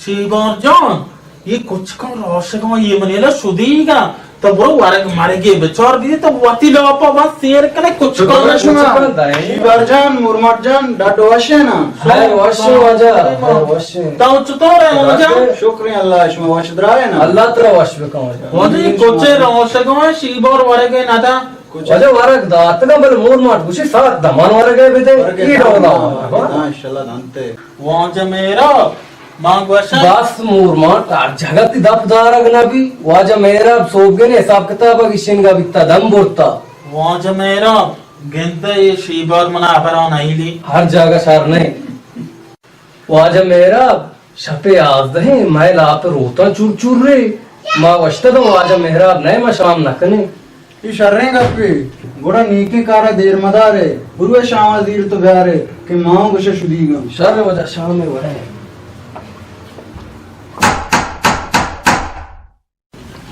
शिवार जान ये कुछ का रोशगा ये मनेला सुदीगा तो ब्रो वारे मारे के बेचार दिए तो वाती लो आपा बस शेर कने कुछ करना शुमा शिवरजान मुरमटजान डाडो वशेना हाय वशे वाजा वशे तो चुतो रे मजा शुक्रिया अल्लाह शुमा वशद्राए ना अल्लाह तेरा वश में कौन है वादी कोचे रोशगो शिबर वारे के नादा वाजा वारक दात का बल मोर मार कुछ साथ दमान वारे गए बेटे ये डोला हां इंशाल्लाह जानते वाजा मेरा मांग वर्षा बस मोर मार आर जगत दपदार अगनबी वाजा मेरा सोबगे ने हिसाब किताब किशिनगा बिता दम बोलता वाजा मेरा गिनते ये शिबर मना बरा नहीं ली हर जगह शार नहीं वाजा मेरा शपे आज दहे मैं लाप रोता चूर चूर रे मां वश्ता तो वाजा मेरा नहीं मैं शाम न कने ಈ ಶರ್ರೆಂಗ ಅಪ್ಪಿ ಗುಡ ನೀಕೆ ಕಾರ ದೇರ್ ಮದಾರೆ ಗುರುವೆ ಶಾಮ ದೀರ್ तो ಬ್ಯಾರೆ के मां गुश शुदीಗ शर वजा शाम में वरे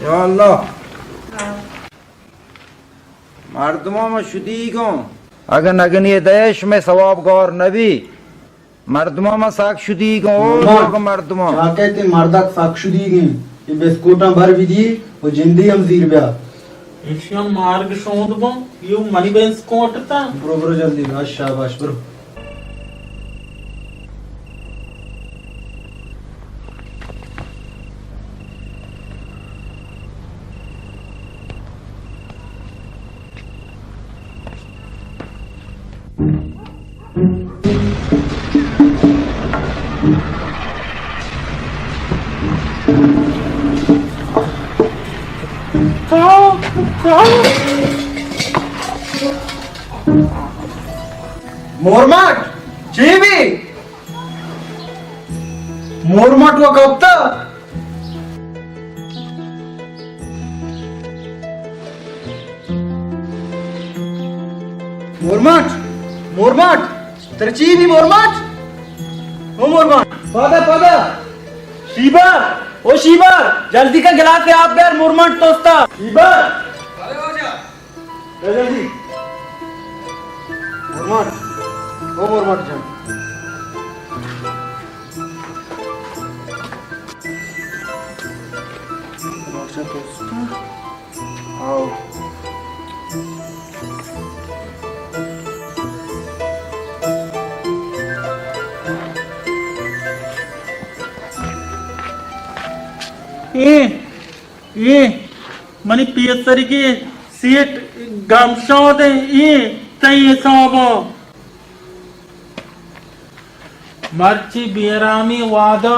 या अल्लाह मर्दमों में शुदीगों अगर नगन ये देश में सवाब गौर नबी मर्दमों में साक शुदीगों लोग मर्दमों जाके ते मर्दक साक शुदीगे ये बिस्कुटां भर भी दी वो जिंदी हम जीर ब्या इशियन मार्ग शोध बो यू मनी बेंस कोटता ब्रो ब्रो जल्दी बाश शाबाश ब्रो मोरमाट जीवी मोरमाट वो कप्ता मोरमाट मोरमाट तरचीवी मोरमाट ओ मोरमाट पादा पादा शीबा ओ शीबा जल्दी का गिलास ले आप यार मोरमाट तोस्ता शीबा अरे हो जा जल्दी मोरमाट ओ मोरमाट जान आओ ये मनी पियसरी के सीट गमशो दे ये तई सोबो मर्ची बेरामी वादा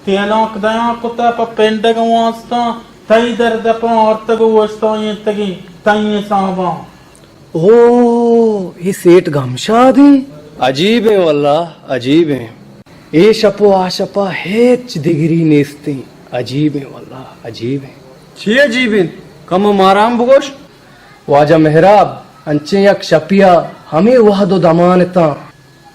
तेलों कदया कुत्ता प पेंडग वास्ता तई दर्द प औरत को वस्तो ये तगी तई सोबो ओ ये सेठ गमशादी अजीब है वल्लाह अजीब है ये शपो आशपा हेच दिगरी नेस्ती अजीब है वल्लाह अजीब है छे अजीब कम माराम बगोश वाजा मेहराब अंचे यक शपिया हमें वहदो दमानता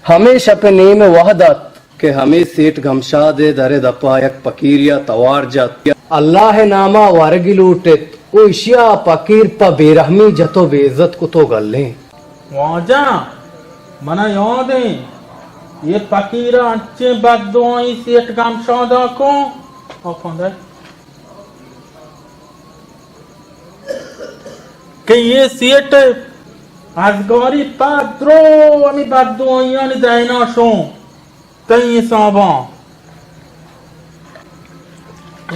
हमें शपने में वहदत के हमें सेठ गमशा दे दरे दपा यक पकीरिया तवार जत अल्लाह नामा वारगी लूटेत ओ इशिया पकीर प बेरहमी जतो बेइज्जत को तो गल्ले वाजा मना याद है ये पकीरा अच्छे बददुआई सेठ गमशा को औखंदा कि ये सेठ आजगारी पाद्रो अमी बददुआई नि दाइना शो तई साबा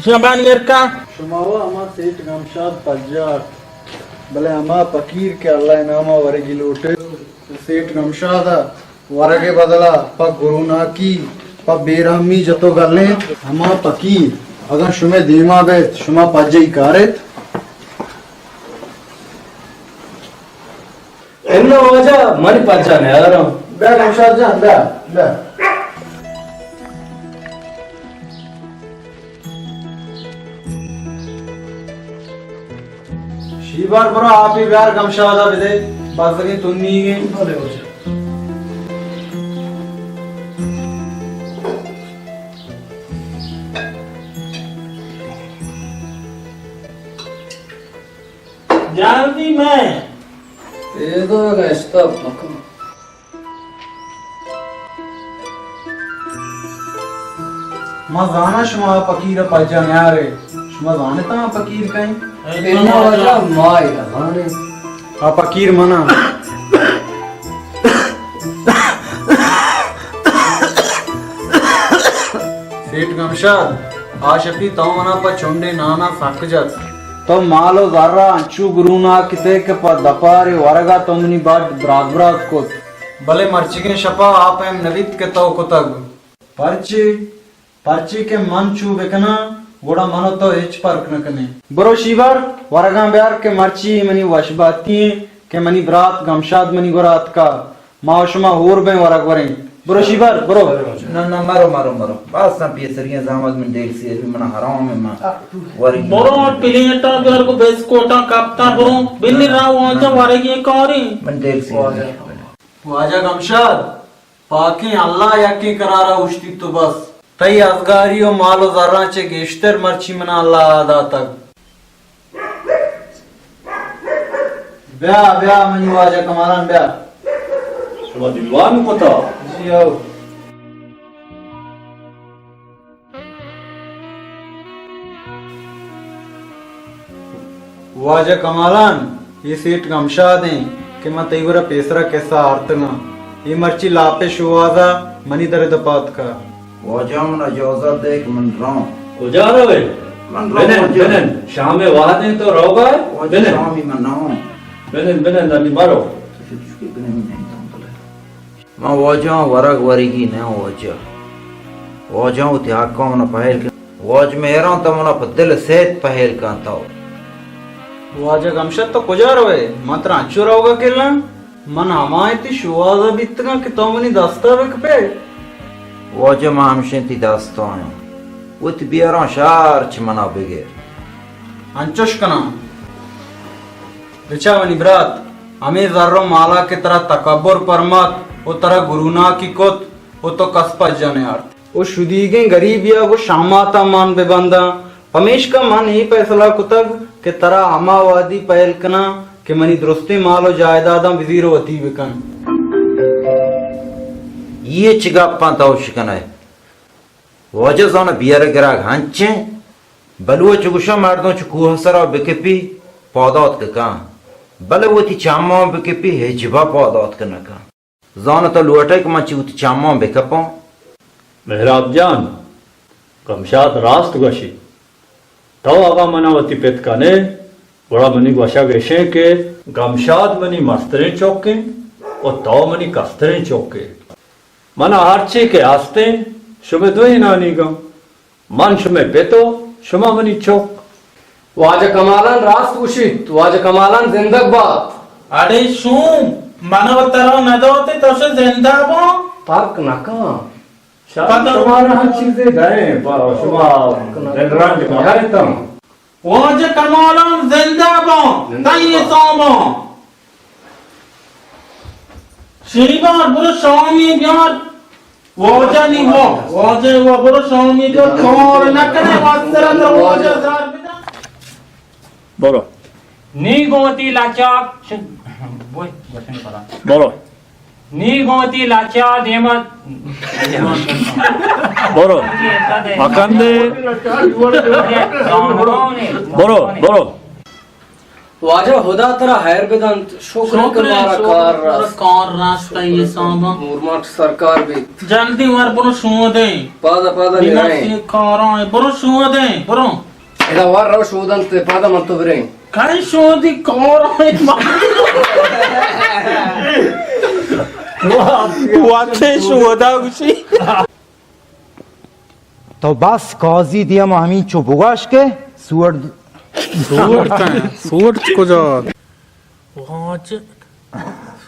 शबान यरका शुमावा अमा सेठ गमशाद पज्जार भले अमा पकीर के अल्लाह नामा वरगी लूटे सेठ गमशादा वरगे बदला प गुरुना की प बेरहमी जतो गल्ले अमा पकीर अगर शुमे दीमा बेत शुमा पज्जई कारेत इन्ना वाजा मन पहचाने आ रहा बे गमशाद जान बे बे शीबार बरो आप ही प्यार गमशादा बिदे बस लगे तुन्नी के भले हो जाए जल्दी में ये तो गश्ता मकम मजाना शुमा पकीर पज्जन यारे शुमा जानता फकीर कहीं इन्ना वाजा माय लगाने आ फकीर मना सेठ गमशाद आशपी तो मना पर चुंडे नाना साकजत तो मालो जर्रा अंचू गुरुना किते के पर दपारे वरगा तमनी बाट ब्रात ब्रात को भले मर्ची के शपा आप एम नवित के तो को तग पर्ची के मन चू बेकना गोड़ा मनो तो एच परक न कने बरो शिवर वरगा ब्यार के मर्ची मनी वशबाती के मनी ब्रात गमशाद मनी गोरात का मावशमा होर बे वरग वरे बरो शिवर बरो ना मारो मारो मारो बस ना पियसरिया जामद में डेल से भी मना हराम में मा वरी बरो पिलेटा बेर को बेस कोटा कापता बरो बिल्ली राव आजा वारेगी कारी मन डेल से वाजा गमशाद पाकी अल्लाह याकी करारा उश्ती तो बस तई अजगारियो मालो जर्रा चे गेश्तर मर्ची मना अल्लाह आदा तक ब्या ब्या मनी वाजा कमालन ब्या शुमा दिलवान को था जी आओ वाजा कमालन ये सेठ गमशाद हैं कि मैं तेवरा पेसरा कैसा आर्तना ये मर्ची लापे शुवाजा मनी दर्द पात का वाजम ना जोजा देख मन राव उजा रहे मन बेनन शाम में वादे तो रोगा बेनन शामी मनाओ बेनन दानी मारो मां वाजा वरग वरीगी न वाजा वाजा त्याग को मन पहल के वाज मेरा तो मन दिल सेत पहल का तो वाजा गमशाद तो कुजा रहे मात्र अंचू रहोगा केला मन हमारे ती शुवाजा बितना कि तो मनी दस्तावेज पे वाजा मां हमशे ती दास्तां उत बियारा शार च मना बगैर अंचुश कना रिचा वनी ब्रात हमें जर्रो माला के तरह तकब्बुर परमत वो तरह गुरुना की कोत वो तो कसपत जाने अर्थ वो शुदीगे गरीब या वो शामाता मान बेबंदा पमेश का मन ही फैसला कुतग के तरह अमावादी पहल कना के मनी दुरुस्ती मालो जायदादा वजीरो वती बिकन ये चिगाप्पा तौशिकन है वजह जोन बियर गिरा घांचे बलुओ चुगुशा मर्दों चुकू हसरा बिकेपी पौधौत का बल वो ती चामा बिकेपी हेजिबा पौधौत का नका जोन तो लुअटे के मची उत चामा बिकपो मेहराब जान गमशाद रास्त गशी तो आगा मनावती पेत काने बड़ा मनी गशा गेशे के गमशाद मनी मस्तरे चौके और तो मनी कस्तरे चौके मना हारचे के आस्ते शुमे दो ही नानी गम मन शुमे पेतो शुमा मनी चौक वाजा कमालन रास्त उशित वाजा कमालन जिंदग बात अरे शुम मानवतरो नदोते तो से जिंदाबो पार्क नका शायद तुम्हारा हर चीजें गए पर शुमा दिलराज कमारे तम वाजा कमालन जिंदाबो तई सोमो श्रीबार बुरो स्वामी यार वाजा नहीं हो वाजा वो बुरो स्वामी जो और न करे वासरा तो वाजा दार बिना बोलो नी गोती लाचाक बोल बसन पड़ा बोलो नी गोती लाचा देमत बोलो अकंदे बोलो बोलो वाजा हुदा तरा हैर बेदंत शुक्र कमारा कार रास्ता ये सामा मुरमाट सरकार भी जल्दी मार बुरो सुओ दे पादा पादा बिना निराए से कारा बुरो सुओ दे बुरो इदा वार रव शोदंत पादा मंतो बिरे काय शोदी कारा वाते सुओदा उसी तो बस काजी दिया मामी चुबुगाश के सुअर सूट को जा वाज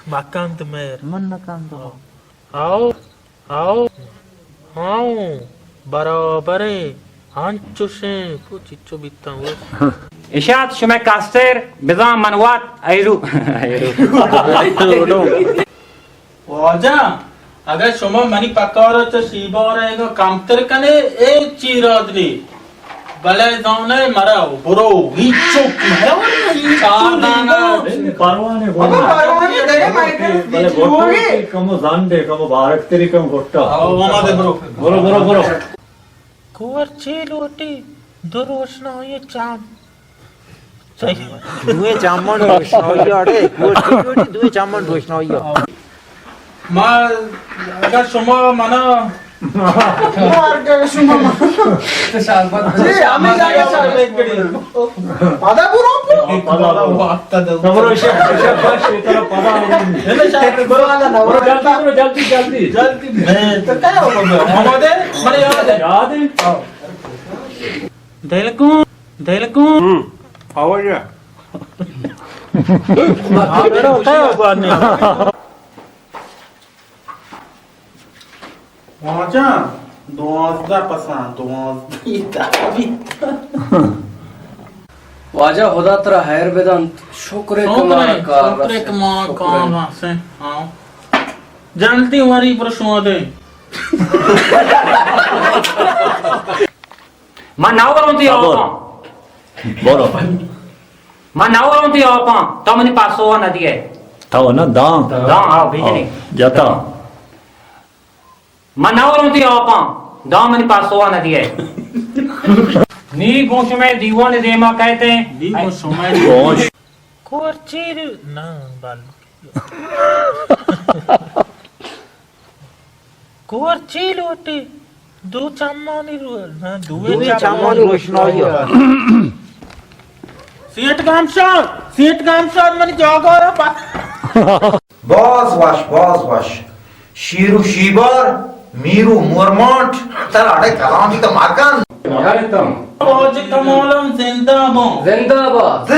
मकांत मेर मन नकान तो आओ आओ आओ बराबर है हांचो से पुचिचो बिता हुआ इशात शुमे कास्टर बिजा मनवात आयरु वाजा अगर शुमा मनी पकारो तो सीबो रहेगा कामतर कने एक चीरादली भले जाने मराओ बुरो वीचो परवाने बोले कमो जानदे कमो भारत तेरी कम गोट्टा आओ मामा दे ब्रो बोलो बोलो बोलो कुवर छे लोटी दो रोशनाई चाम दुए चामन रोशनाई आड़े गोटी दुए चामन रोशनाई मा अगर शुमा मना मार के शुमा जी আমি জায়গা চাই পাদা পুরো पादा वाक्ता दो नवरो शाबाश तेरा पता जल्दी जल्दी जल्दी तो क्या होगा मोहम्मद मने याद है दिल को आवाज वाजा दोस्ता पसंद दोस्ता वाजा खुदा तेरा हैर बेदांत शुक्र कमाल से हाँ जानती हमारी प्रश्न दे मैं नाव करूँ थी आप बोलो मैं नाव करूँ थी आप तो मैंने पास हुआ नदी है था ना दां आओ भेजने जाता मैं नाव करूँ थी आप दाम मैंने पास हुआ नदी है नी गोश में दीवान देमा कहते हैं दी को समय गोश कोर्चीर ना बाल कोर्ची लोटे दो चम्मानी ना दुए चामन रोशनाई सीट गामशान मन जागा रहा बॉस वाश शीरू शीबर मीरू मुरमोट तर अड़े कलाम की तो मार्कन आज कमालम जिंदाबाद जिंदाबाद